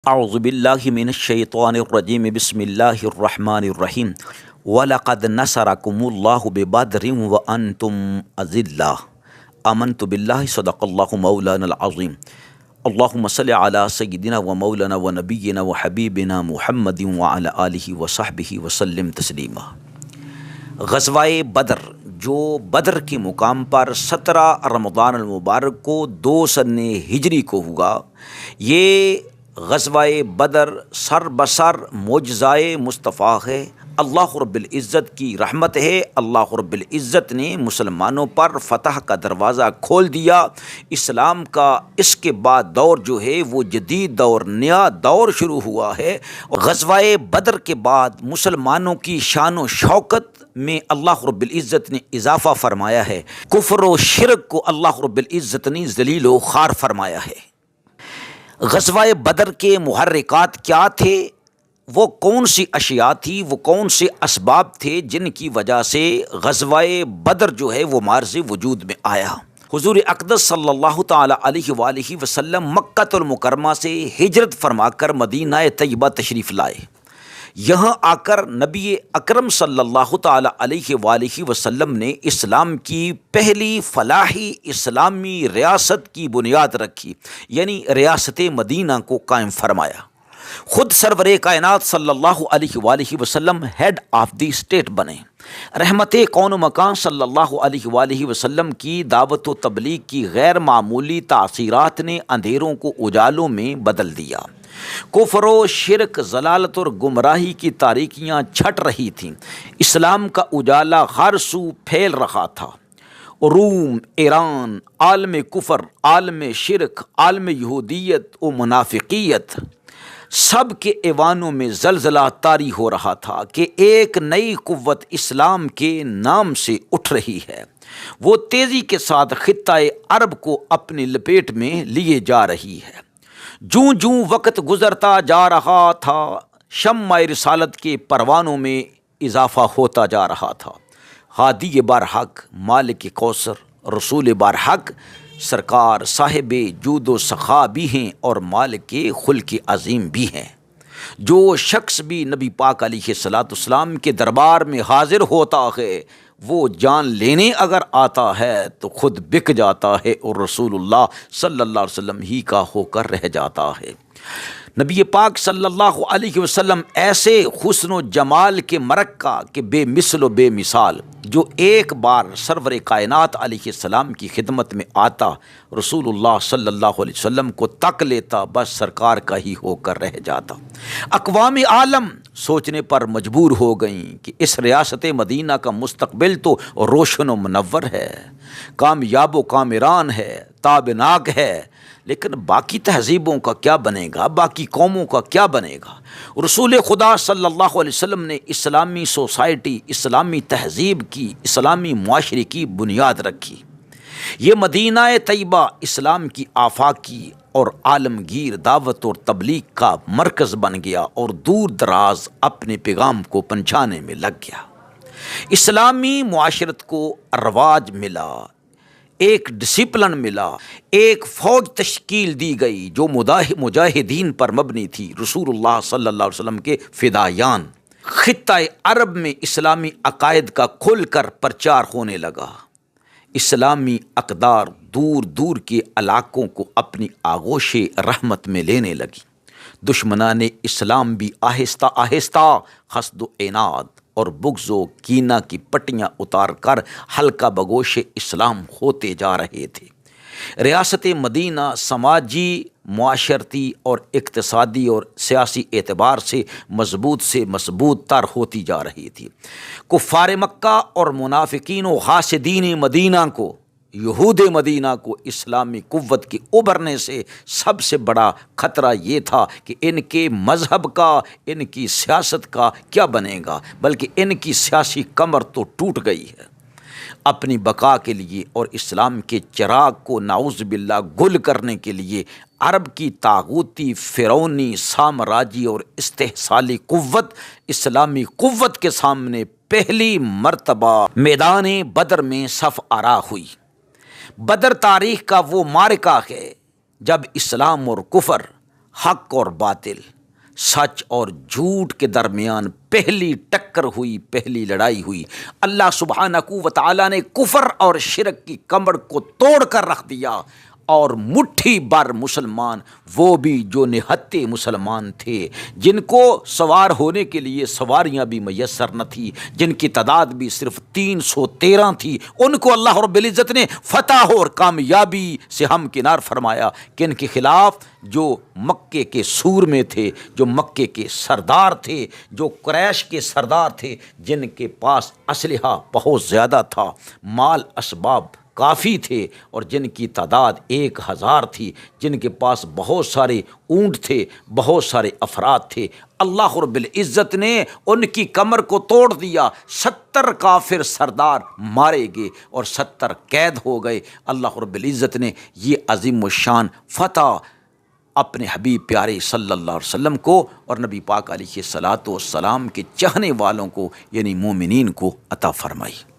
اعوذ باللہ من الشیطان الرجیم بسم اللہ الرحمن الرحیم وَلَقَدْ نَصَرَكُمُ اللَّهُ بِبَدْرٍ وَأَنْتُمْ أَذِلَّةٌ آمَنْتُ بِاللَّهِ صدق اللہ مولانا العظیم اللہم صلی علی سیدنا و مولانا و نبینا و حبیبنا محمد وعلی آلہ وصحبہ وسلم تسلیما۔ غزوہ بدر جو بدر کے مقام پر 17 رمضان المبارک کو 2 سن ہجری کو ہوا، یہ غزوہ بدر سر بسر معجزۂ مصطفیٰ ہے، اللہ رب العزت کی رحمت ہے۔ اللہ رب العزت نے مسلمانوں پر فتح کا دروازہ کھول دیا۔ اسلام کا اس کے بعد دور جو ہے وہ جدید دور، نیا دور شروع ہوا ہے۔ غزوہ بدر کے بعد مسلمانوں کی شان و شوکت میں اللہ رب العزت نے اضافہ فرمایا ہے، کفر و شرک کو اللہ رب العزت نے ذلیل و خوار فرمایا ہے۔ غزوہ بدر کے محرکات کیا تھے؟ وہ کون سی اشیاء تھی، وہ کون سے اسباب تھے جن کی وجہ سے غزوہ بدر جو ہے وہ مارز وجود میں آیا؟ حضور اقدس صلی اللہ تعالی علیہ وآلہ وسلم مکہ المکرمہ سے ہجرت فرما کر مدینہ طیبہ تشریف لائے۔ یہاں آ کر نبی اکرم صلی اللہ تعالی علیہ وآلہ وسلم نے اسلام کی پہلی فلاحی اسلامی ریاست کی بنیاد رکھی، یعنی ریاست مدینہ کو قائم فرمایا۔ خود سرور کائنات صلی اللہ علیہ وآلہ وسلم ہیڈ آف دی اسٹیٹ بنے۔ رحمت کون و مکان صلی اللہ علیہ وآلہ وسلم کی دعوت و تبلیغ کی غیر معمولی تاثیرات نے اندھیروں کو اجالوں میں بدل دیا۔ کفر و شرک، ضلالت اور گمراہی کی تاریکیاں چھٹ رہی تھیں، اسلام کا اجالا ہر سو پھیل رہا تھا۔ روم، ایران، عالم کفر، عالم شرک، عالم یہودیت و منافقیت، سب کے ایوانوں میں زلزلہ طاری ہو رہا تھا کہ ایک نئی قوت اسلام کے نام سے اٹھ رہی ہے۔ وہ تیزی کے ساتھ خطۂ عرب کو اپنی لپیٹ میں لیے جا رہی ہے۔ جوں جوں وقت گزرتا جا رہا تھا، شمع رسالت کے پروانوں میں اضافہ ہوتا جا رہا تھا۔ ہادی برحق، مالک کوثر، رسول برحق سرکار صاحب جود و سخا بھی ہیں اور مالک خلق عظیم بھی ہیں۔ جو شخص بھی نبی پاک علیہ السلام کے دربار میں حاضر ہوتا ہے، وہ جان لینے اگر آتا ہے تو خود بک جاتا ہے اور رسول اللہ صلی اللہ علیہ وسلم ہی کا ہو کر رہ جاتا ہے۔ نبی پاک صلی اللہ علیہ وسلم ایسے حسن و جمال کے مرکہ کہ بے مثل و بے مثال، جو ایک بار سرور کائنات علیہ السلام کی خدمت میں آتا، رسول اللہ صلی اللہ علیہ وسلم کو تک لیتا، بس سرکار کا ہی ہو کر رہ جاتا۔ اقوام عالم سوچنے پر مجبور ہو گئیں کہ اس ریاست مدینہ کا مستقبل تو روشن و منور ہے، کامیاب و کامران ہے، تابناک ہے، لیکن باقی تہذیبوں کا کیا بنے گا، باقی قوموں کا کیا بنے گا؟ رسول خدا صلی اللہ علیہ وسلم نے اسلامی سوسائٹی، اسلامی تہذیب کی، اسلامی معاشرے کی بنیاد رکھی۔ یہ مدینہ طیبہ اسلام کی آفاقی اور عالمگیر دعوت اور تبلیغ کا مرکز بن گیا اور دور دراز اپنے پیغام کو پہنچانے میں لگ گیا۔ اسلامی معاشرت کو رواج ملا، ایک ڈسپلن ملا، ایک فوج تشکیل دی گئی جو مجاہدین پر مبنی تھی، رسول اللہ صلی اللہ علیہ وسلم کے فدایان۔ خطۂ عرب میں اسلامی عقائد کا کھل کر پرچار ہونے لگا۔ اسلامی اقدار دور دور کے علاقوں کو اپنی آغوش رحمت میں لینے لگی۔ دشمنان اسلام بھی آہستہ آہستہ حسد و عناد اور بغض و کینہ کی پٹیاں اتار کر ہلکا بگوش اسلام ہوتے جا رہے تھے۔ ریاست مدینہ سماجی، معاشرتی اور اقتصادی اور سیاسی اعتبار سے مضبوط تر ہوتی جا رہی تھی۔ کفار مکہ اور منافقین و حاسدین مدینہ کو، یہود مدینہ کو اسلامی قوت کے ابھرنے سے سب سے بڑا خطرہ یہ تھا کہ ان کے مذہب کا، ان کی سیاست کا کیا بنے گا، بلکہ ان کی سیاسی کمر تو ٹوٹ گئی ہے۔ اپنی بقا کے لیے اور اسلام کے چراغ کو نعوذ باللہ گل کرنے کے لیے عرب کی طاغوتی، فرعونی، سامراجی اور استحصالی قوت اسلامی قوت کے سامنے پہلی مرتبہ میدان بدر میں صف آرا ہوئی۔ بدر تاریخ کا وہ معرکہ ہے جب اسلام اور کفر حق اور باطل، سچ اور جھوٹ کے درمیان پہلی ٹکر ہوئی، پہلی لڑائی ہوئی۔ اللہ سبحانہ و تعالیٰ نے کفر اور شرک کی کمر کو توڑ کر رکھ دیا، اور مٹھی بر مسلمان، وہ بھی جو نہتے مسلمان تھے، جن کو سوار ہونے کے لیے سواریاں بھی میسر نہ تھی، جن کی تعداد بھی صرف 313 تھی، ان کو اللہ رب العزت نے فتح اور کامیابی سے ہمکنار فرمایا کہ ان کے خلاف جو مکے کے سور میں تھے، جو مکے کے سردار تھے، جو قریش کے سردار تھے، جن کے پاس اسلحہ بہت زیادہ تھا، مال اسباب کافی تھے، اور جن کی تعداد 1000 تھی، جن کے پاس بہت سارے اونٹ تھے، بہت سارے افراد تھے، اللہ رب العزت نے ان کی کمر کو توڑ دیا۔ 70 کافر سردار مارے گئے اور 70 قید ہو گئے۔ اللہ رب العزت نے یہ عظیم الشان فتح اپنے حبیب پیارے صلی اللہ علیہ وسلم کو اور نبی پاک علیہ الصلاۃ والسلام کے چاہنے والوں کو، یعنی مومنین کو عطا فرمائی۔